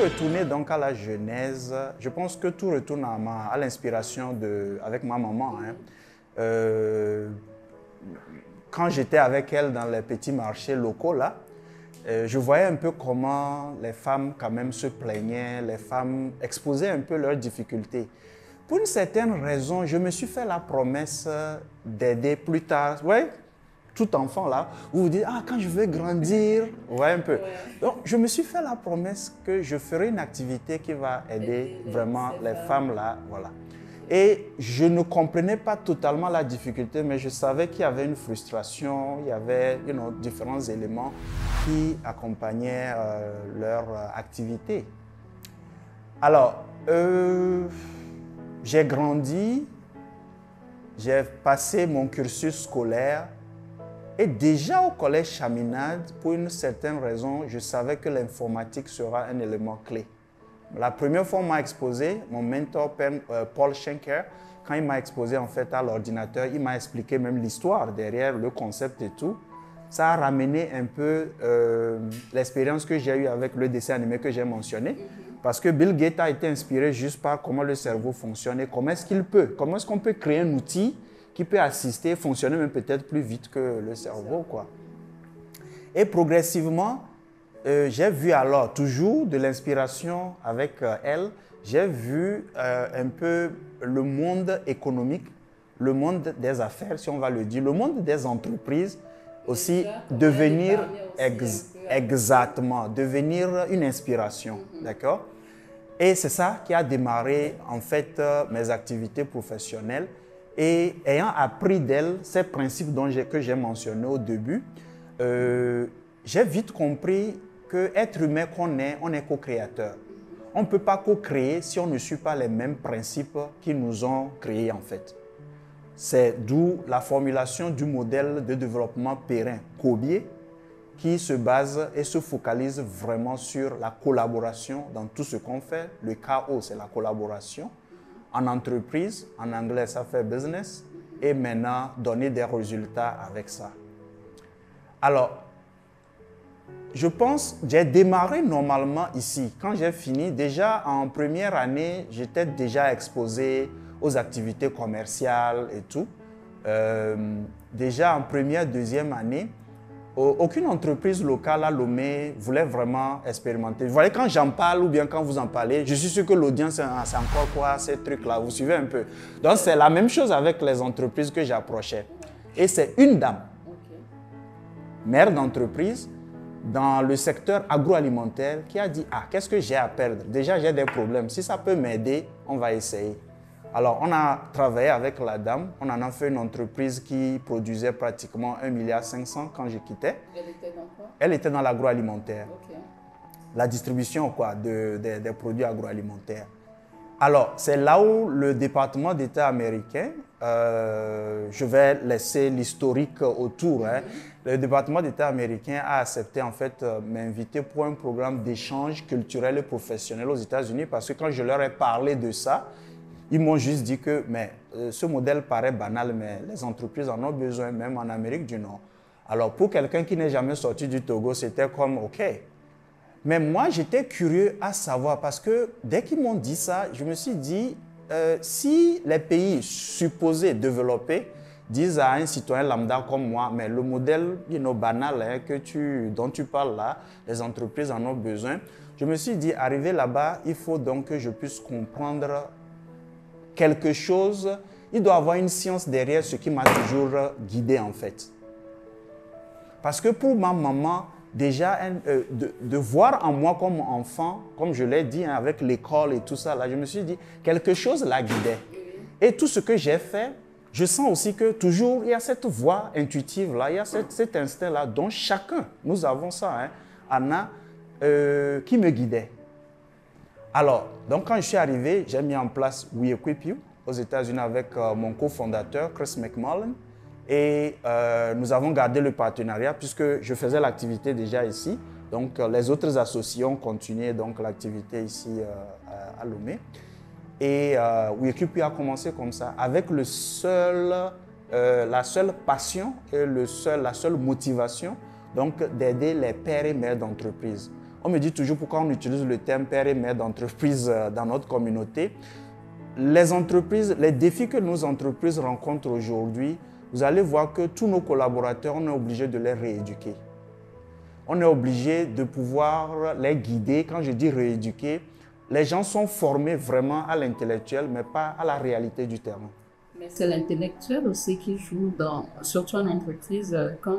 retourner donc à la genèse, je pense que tout retourne à l'inspiration avec ma maman. Hein. Quand j'étais avec elle dans les petits marchés locaux, là, je voyais un peu comment les femmes quand même se plaignaient, les femmes exposaient un peu leurs difficultés. Pour une certaine raison, je me suis fait la promesse d'aider plus tard. Ouais, tout enfant là, vous vous dites, ah, quand je vais grandir, ouais, un peu. Donc, je me suis fait la promesse que je ferai une activité qui va aider vraiment les femmes là, voilà. Et je ne comprenais pas totalement la difficulté, mais je savais qu'il y avait une frustration, il y avait différents éléments qui accompagnaient leur activité. Alors, j'ai grandi, j'ai passé mon cursus scolaire et déjà au collège Chaminade, pour une certaine raison, je savais que l'informatique sera un élément clé. La première fois, on m'a exposé, mon mentor Paul Schenker, quand il m'a exposé en fait à l'ordinateur, il m'a expliqué même l'histoire derrière le concept et tout. Ça a ramené un peu l'expérience que j'ai eue avec le dessin animé que j'ai mentionné. Parce que Bill Gates a été inspiré juste par comment le cerveau fonctionne et comment est-ce qu'on peut créer un outil qui peut assister, fonctionner même peut-être plus vite que le cerveau, quoi. Et progressivement, j'ai vu alors toujours de l'inspiration avec elle, j'ai vu un peu le monde économique, le monde des affaires, si on va le dire, le monde des entreprises aussi devenir exactement, devenir une inspiration, d'accord? Et c'est ça qui a démarré en fait mes activités professionnelles et ayant appris d'elle ces principes que j'ai mentionnés au début, j'ai vite compris que être humain qu'on est, on est co-créateur. On ne peut pas co-créer si on ne suit pas les mêmes principes qui nous ont créés en fait. C'est d'où la formulation du modèle de développement périn Kobié qui se base et se focalise vraiment sur la collaboration dans tout ce qu'on fait. Le KO, c'est la collaboration. En entreprise, en anglais, ça fait business. Et maintenant, donner des résultats avec ça. Alors, je pense, j'ai démarré normalement ici. Quand j'ai fini, déjà en première année, j'étais déjà exposé aux activités commerciales et tout. Déjà en première, deuxième année, aucune entreprise locale à Lomé voulait vraiment expérimenter. Vous voyez, quand j'en parle ou bien quand vous en parlez, je suis sûr que l'audience, c'est encore quoi, ces trucs-là, vous suivez un peu. Donc, c'est la même chose avec les entreprises que j'approchais. Et c'est une dame, mère d'entreprise, dans le secteur agroalimentaire, qui a dit, ah, qu'est-ce que j'ai à perdre? Déjà, j'ai des problèmes. Si ça peut m'aider, on va essayer. Alors, on a travaillé avec la dame. On en a fait une entreprise qui produisait pratiquement 1,5 milliard quand je quittais. Elle était dans quoi? Elle était dans l'agroalimentaire. Okay. La distribution quoi, des produits agroalimentaires. Alors, c'est là où le département d'État américain, je vais laisser l'historique autour, hein. Le département d'État américain a accepté en fait m'inviter pour un programme d'échange culturel et professionnel aux États-Unis parce que quand je leur ai parlé de ça, ils m'ont juste dit que ce modèle paraît banal, mais les entreprises en ont besoin, même en Amérique du Nord. Alors, pour quelqu'un qui n'est jamais sorti du Togo, c'était comme OK. Mais moi, j'étais curieux à savoir parce que dès qu'ils m'ont dit ça, je me suis dit, si les pays supposés développés disent à un citoyen lambda comme moi, mais le modèle banal hein, dont tu parles là, les entreprises en ont besoin, je me suis dit, arrivé là-bas, il faut donc que je puisse comprendre quelque chose. Il doit y avoir une science derrière ce qui m'a toujours guidé en fait. Parce que pour ma maman, déjà, de voir en moi comme enfant, comme je l'ai dit, hein, avec l'école et tout ça, là, je me suis dit, quelque chose la guidait. Et tout ce que j'ai fait, je sens aussi que toujours, il y a cette voix intuitive-là, il y a cet instinct-là, dont chacun, nous avons ça, hein, Anna, qui me guidait. Alors, donc quand je suis arrivé, j'ai mis en place We Equip You aux États-Unis avec mon cofondateur, Chris McMullen. Et nous avons gardé le partenariat puisque je faisais l'activité déjà ici. Donc, les autres associés ont continué l'activité ici à Lomé. Et We Equip You a commencé comme ça, avec la seule passion et la seule motivation d'aider les pères et mères d'entreprise. On me dit toujours pourquoi on utilise le terme père et mère d'entreprise dans notre communauté. Les entreprises, les défis que nos entreprises rencontrent aujourd'hui, vous allez voir que tous nos collaborateurs, on est obligé de les rééduquer. On est obligé de pouvoir les guider. Quand je dis rééduquer, les gens sont formés vraiment à l'intellectuel, mais pas à la réalité du terrain. Mais c'est l'intellectuel aussi qui joue surtout en entreprise. Quand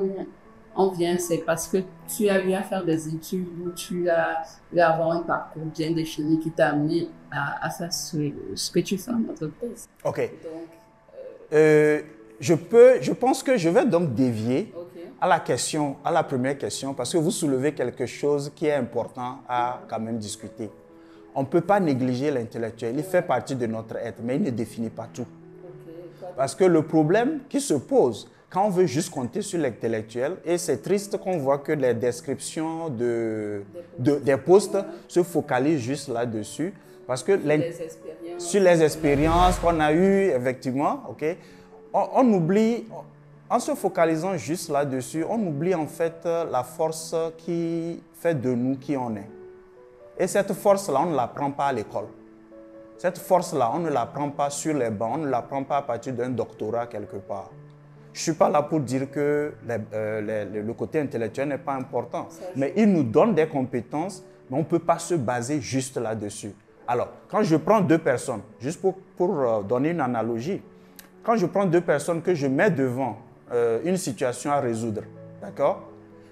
on vient, c'est parce que tu as eu à faire des études ou tu as eu à avoir un parcours bien défini qui t'a amené à faire ce que tu fais en entreprise. OK. Donc, je pense que je vais donc dévier okay, à la première question, parce que vous soulevez quelque chose qui est important à quand même discuter. On ne peut pas négliger l'intellectuel. Il fait partie de notre être, mais il ne définit pas tout. okay. Parce que le problème qui se pose, quand on veut juste compter sur l'intellectuel, et c'est triste qu'on voit que les descriptions des postes se focalisent juste là-dessus, parce que sur les expériences qu'on a eues, effectivement, okay, on oublie, en se focalisant juste là-dessus, on oublie en fait la force qui fait de nous qui on est. Et cette force-là, on ne l'apprend pas à l'école. Cette force-là, on ne l'apprend pas sur les bancs, on ne l'apprend pas à partir d'un doctorat quelque part. Je ne suis pas là pour dire que le côté intellectuel n'est pas important, mais il nous donne des compétences, mais on ne peut pas se baser juste là-dessus. Alors, quand je prends deux personnes, juste pour donner une analogie, quand je prends deux personnes que je mets devant une situation à résoudre, d'accord?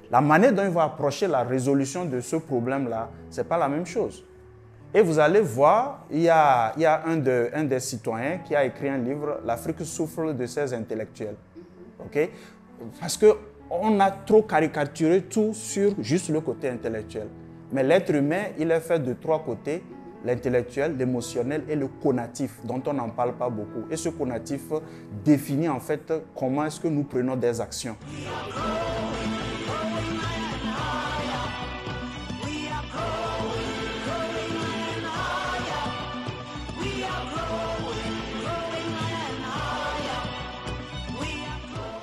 La manière dont ils vont approcher la résolution de ce problème-là, ce n'est pas la même chose. Et vous allez voir, il y a un des citoyens qui a écrit un livre, « L'Afrique souffre de ses intellectuels ». Okay? Parce qu'on a trop caricaturé tout sur juste le côté intellectuel. Mais l'être humain, il est fait de trois côtés, l'intellectuel, l'émotionnel et le conatif, dont on n'en parle pas beaucoup. Et ce conatif définit en fait comment est-ce que nous prenons des actions.